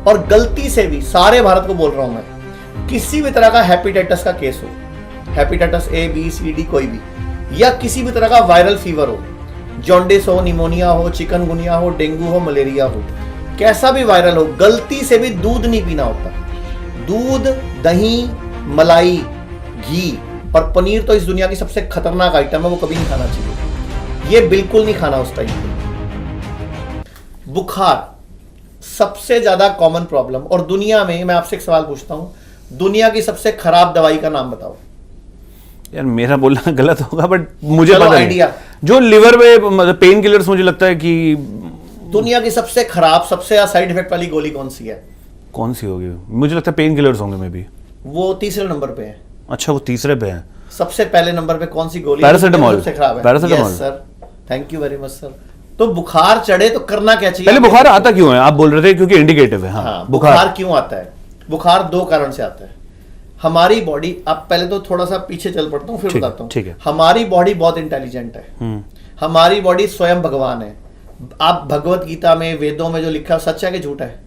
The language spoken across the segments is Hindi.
और गलती से भी सारे भारत को बोल रहा हूं मैं, किसी भी तरह का हेपेटाइटिस का केस हो, hepatitis A B C D कोई भी, या किसी भी तरह का वायरल फीवर हो, जॉन्डिस हो, निमोनिया हो, चिकनगुनिया हो, डेंगू हो, मलेरिया हो, कैसा भी वायरल हो, गलती से भी दूध नहीं पीना होता। दूध, दही, मलाई, घी और पनीर तो इस दुनिया की सबसे खतरनाक आइटम है, वो कभी नहीं खाना चाहिए, ये बिल्कुल नहीं खाना उस टाइम पे। बुखार सबसे ज्यादा कॉमन प्रॉब्लम, और दुनिया में, मैं आपसे एक सवाल पूछता हूं, दुनिया की सबसे खराब दवाई का नाम बताओ। यार मेरा बोलना गलत होगा बट मुझे चलो पता आइडिया। नहीं। जो लिवर में मतलब पेन किलर्स, मुझे लगता है कि दुनिया की सबसे खराब, सबसे ज्यादा साइड इफेक्ट वाली गोली कौन सी है? कौन सी होगी? मुझे लगता है पेन किलर्स होंगे मे बी। वो तीसरे नंबर पे है। अच्छा, वो तीसरे पे है। सबसे पहले नंबर पे कौन सी गोली? पैरासिटामोल। सबसे खराब है। Paracetamol. Yes sir, thank you very much sir. तो बुखार चढ़े तो करना क्या चाहिए? पहले बुखार आता क्यों है? आप बोल रहे थे क्योंकि इंडिकेटिव है। हाँ, बुखार क्यों आता है? बुखार दो कारण से आता है। हमारी बॉडी, आप पहले तो थोड़ा सा पीछे चल पड़ता हूँ फिर बताता हूँ। ठीक है। हमारी बॉडी बहुत इंटेलिजेंट है। हमारी बॉडी स्वयं भगवान है। आप भगवत गीता में, वेदों में जो लिखा है सच है कि झूठ है?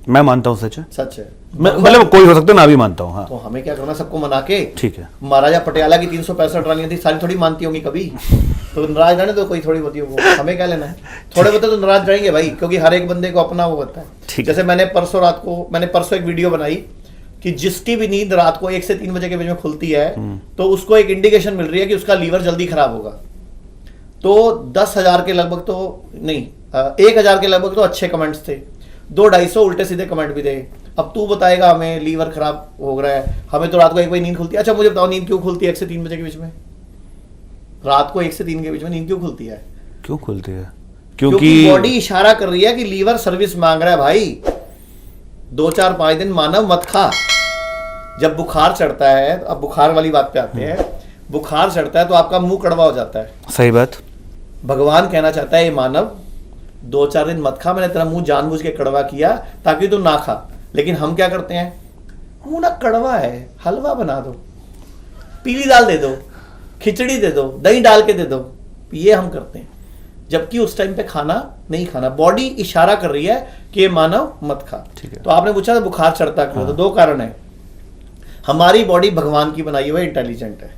मैं मानता हूँ सच है। सच है। मतलब कोई हो सकता है ना भी मानता हूँ। हाँ। तो हमें क्या करना, सबको मना के? ठीक है। महाराजा पटियाला की 365 रानियां थी, सारी थोड़ी मानती होंगी कभी? तो नाराज रहने तो कोई थोड़ी होती होगी, हमें क्या लेना है? थोड़े बहुत तो नाराज रहेंगे भाई, क्योंकि हर एक बंदे को अपना वो होता है। जैसे मैंने परसों एक वीडियो बनाई कि जिसकी भी नींद रात को 1 से 3 बजे के बीच में खुलती है तो उसको एक इंडिकेशन मिल रही है कि उसका लीवर जल्दी खराब होगा। तो 10,000 के लगभग तो नहीं, 1,000 के लगभग तो अच्छे कमेंट्स थे, 200-250 उल्टे सीधे कमेंट भी थे। अब तू बताएगा हमें लीवर खराब हो रहा है, हमें तो रात को 1 बजे नींद खुलती है। अच्छा मुझे बताओ, नींद क्यों खुलती है 1 से 3 बजे के बीच में? रात को 1 से 3 के बीच में नींद क्यों खुलती है? क्यों खुलती है? क्योंकि बॉडी इशारा कर रही है कि लीवर सर्विस मांग रहा है भाई, 2-4-5 दिन मानव मत खा। जब बुखार चढ़ता है, अब बुखार वाली बात पे आते हैं, बुखार चढ़ता है तो आपका मुंह कड़वा हो जाता है। सही बात। भगवान कहना चाहता है, ये मानव 2-4 दिन मत खा, मैंने तेरा मुंह जानबूझ के कड़वा किया ताकि तू ना खा। लेकिन हम क्या करते हैं, मुंह ना कड़वा है, हलवा बना दो, पीली दाल दे दो, खिचड़ी दे दो, दही डाल के दे दो, ये हम करते हैं। जबकि उस टाइम पे खाना नहीं खाना, बॉडी इशारा कर रही है कि ये मानव मत खा। तो आपने पूछा था बुखार चढ़ता क्यों? तो 2 कारण है। हमारी बॉडी भगवान की बनाई हुई इंटेलिजेंट है।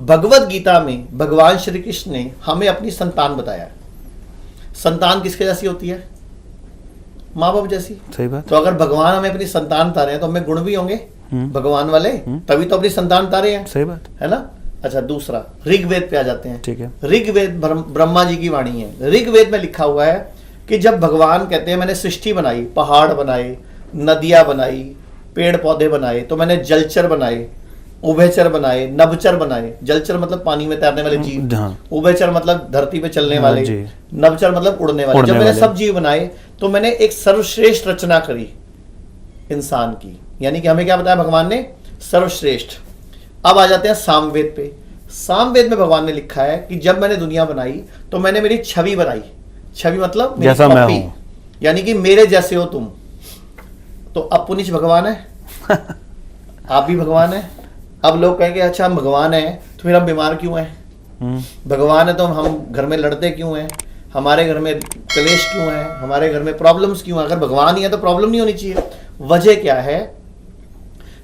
भगवत गीता में भगवान श्री कृष्ण ने हमें अपनी संतान बताया। संतान किसके जैसी होती है? माँ बाप जैसी। सही बात। तो अगर भगवान हमें अपनी संतान तारे हैं तो हमें गुण भी होंगे भगवान वाले, तभी तो अपनी संतान तारे हैं। सही बात है ना? अच्छा, दूसरा ऋग्वेद पे आ जाते हैं। ठीक है। ऋग्वेद ब्रह्मा जी की वाणी है। ऋग्वेद में लिखा हुआ है कि जब भगवान कहते हैं मैंने सृष्टि बनाई, पहाड़ बनाए, नदियां बनाई, पेड़ पौधे बनाए, तो मैंने जलचर बनाए, उभयचर बनाए, नभचर बनाए। जलचर मतलब पानी में तैरने वाले जीव, उभयचर मतलब धरती पे चलने वाले, नभचर मतलब उड़ने वाले। जब मैंने सब जीव बनाए तो मैंने एक सर्वश्रेष्ठ रचना करी इंसान की, यानी कि हमें क्या बताया भगवान ने? सर्वश्रेष्ठ। अब आ जाते हैं सामवेद पे। सामवेद में भगवान ने लिखा है कि जब मैंने दुनिया बनाई तो मैंने मेरी छवि बनाई। छवि मतलब मेरी जैसा मैं हूं, यानी कि मेरे जैसे हो तुम। तो अब पुनिश भगवान है आप भी भगवान है। अब लोग कहेंगे अच्छा हम भगवान है तो फिर हम बीमार क्यों हैं? भगवान है तो हम घर में लड़ते क्यों हैं? हमारे घर में कलेश क्यों है? हमारे घर में प्रॉब्लम्स क्यों है? अगर भगवान ही है तो प्रॉब्लम नहीं होनी चाहिए। वजह क्या है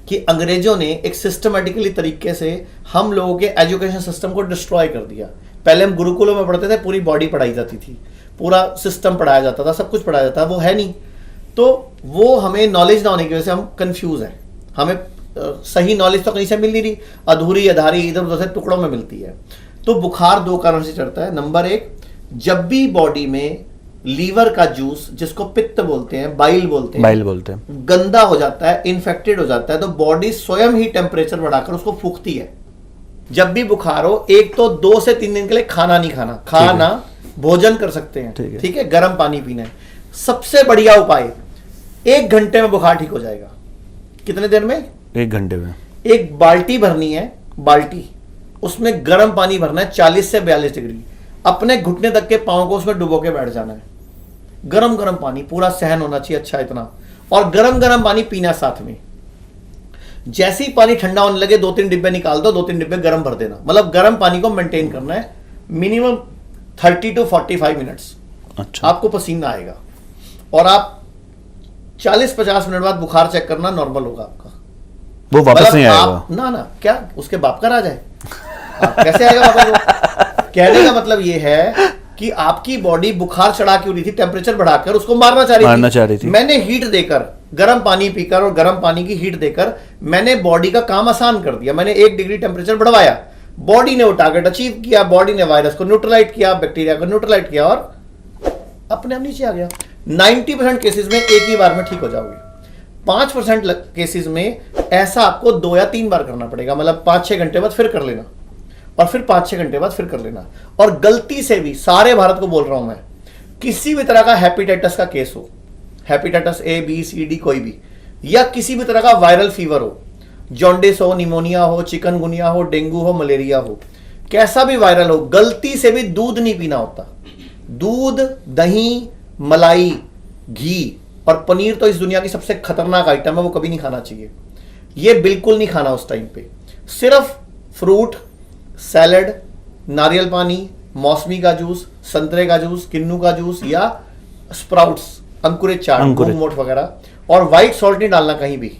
कि अंग्रेजों ने एक सिस्टमेटिकली तरीके से हम लोगों के एजुकेशन सिस्टम को डिस्ट्रॉय कर दिया। पहले हम गुरुकुलों में पढ़ते थे, पूरी बॉडी पढ़ाई जाती थी, पूरा सिस्टम पढ़ाया जाता था, सब कुछ पढ़ाया जाता था, वो है नहीं। तो वो हमें नॉलेज ना होने की वजह से हम कंफ्यूज हैं। हमें सही नॉलेज तो कहीं से मिल नहीं रही, अधूरी अधारी इधर उधर से टुकड़ों में मिलती है। तो बुखार 2 कारण से चढ़ता है। नंबर 1, जब भी बॉडी में लीवर का जूस, जिसको पित्त बोलते हैं, बाइल बोलते हैं, गंदा हो जाता है, इन्फेक्टेड हो जाता है, तो बॉडी स्वयं ही टेम्परेचर बढ़ाकर उसको फूंकती है। जब भी बुखार हो, एक तो 2 से 3 दिन के लिए खाना नहीं खाना, खाना भोजन कर सकते हैं, ठीक है, गर्म पानी पीना है। सबसे बढ़िया उपाय, 1 घंटे में बुखार ठीक हो जाएगा। कितने देर में? 1 घंटे में। एक बाल्टी भरनी है, बाल्टी, उसमें गर्म पानी भरना है 40 से 42 डिग्री, अपने घुटने तक के पांव को उसमें डुबो के बैठ जाना है। गरम गरम पानी पूरा सहन होना चाहिए, अच्छा इतना, और गरम गरम पानी पीना साथ में। जैसे ही पानी ठंडा होने लगे 2-3 डिब्बे निकाल दो, 2-3 डिब्बे गरम भर देना। मतलब गरम पानी को मेंटेन करना है मिनिमम 30 to 45 मिनट्स। अच्छा। आपको पसीना आएगा और आप 40-50 मिनट बाद बुखार चेक करना, नॉर्मल होगा आपका। वो वापस मतलब नहीं आएगा। आप ना क्या उसके बाप का राज है? आप कैसे आएगा वापस वो? कहने का मतलब ये है कि आपकी बॉडी बुखार चढ़ा क्यों रही थी, टेम्परेचर बढ़ाकर उसको मारना चाह रही थी। मैंने हीट देकर, गर्म पानी पीकर और गर्म पानी की हीट देकर मैंने बॉडी का काम आसान कर दिया। मैंने 1 डिग्री टेम्परेचर बढ़वाया, बॉडी ने वो टारगेट अचीव किया, बॉडी ने वायरस को न्यूट्रलाइज किया, बैक्टीरिया को न्यूट्रलाइज किया और अपने आप नीचे आ गया। 90% केसेस में एक ही बार में ठीक हो जाओगे। 5% केसेस में ऐसा आपको 2 या 3 बार करना पड़ेगा, मतलब 5-6 घंटे बाद फिर कर लेना और फिर 5-6 घंटे बाद फिर कर लेना। और गलती से भी, सारे भारत को बोल रहा हूं मैं, किसी भी तरह का हेपेटाइटिस का केस हो, hepatitis A B C D कोई भी, या किसी भी तरह का वायरल फीवर हो, जॉन्डिस हो, निमोनिया हो, चिकनगुनिया हो, डेंगू हो, मलेरिया हो, कैसा भी वायरल हो, गलती से भी दूध नहीं पीना होता। दूध, दही, मलाई, घी और पनीर तो इस दुनिया की सबसे खतरनाक आइटम है, वो कभी नहीं खाना चाहिए। ये बिल्कुल नहीं खाना उस टाइम पे। सिर्फ फ्रूट, सैलड, नारियल पानी, मौसमी का जूस, संतरे का जूस, किन्नू का जूस या स्प्राउट्स, अंकुरित चाट, मूंग मोठ वगैरह, और व्हाइट सॉल्ट नहीं डालना कहीं भी।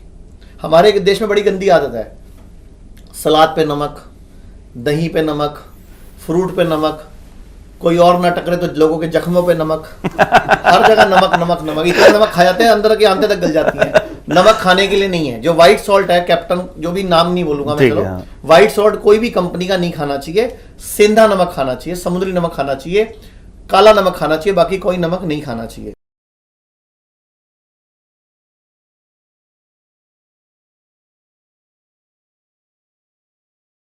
हमारे देश में बड़ी गंदी आदत है, सलाद पे नमक, दही पे नमक, फ्रूट पे नमक, कोई और ना टकरे तो लोगों के जख्मों पे नमक, हर जगह नमक नमक नमक। इतना नमक खा जाते हैं अंदर की आंतें तक गल जाती हैं। नमक खाने के लिए नहीं है। जो व्हाइट सॉल्ट है, कैप्टन, जो भी नाम नहीं बोलूंगा मैं, चलो, व्हाइट सॉल्ट कोई भी कंपनी का नहीं खाना चाहिए। सेंधा नमक खाना चाहिए, समुद्री नमक खाना चाहिए, काला नमक खाना चाहिए, बाकी कोई नमक नहीं खाना चाहिए।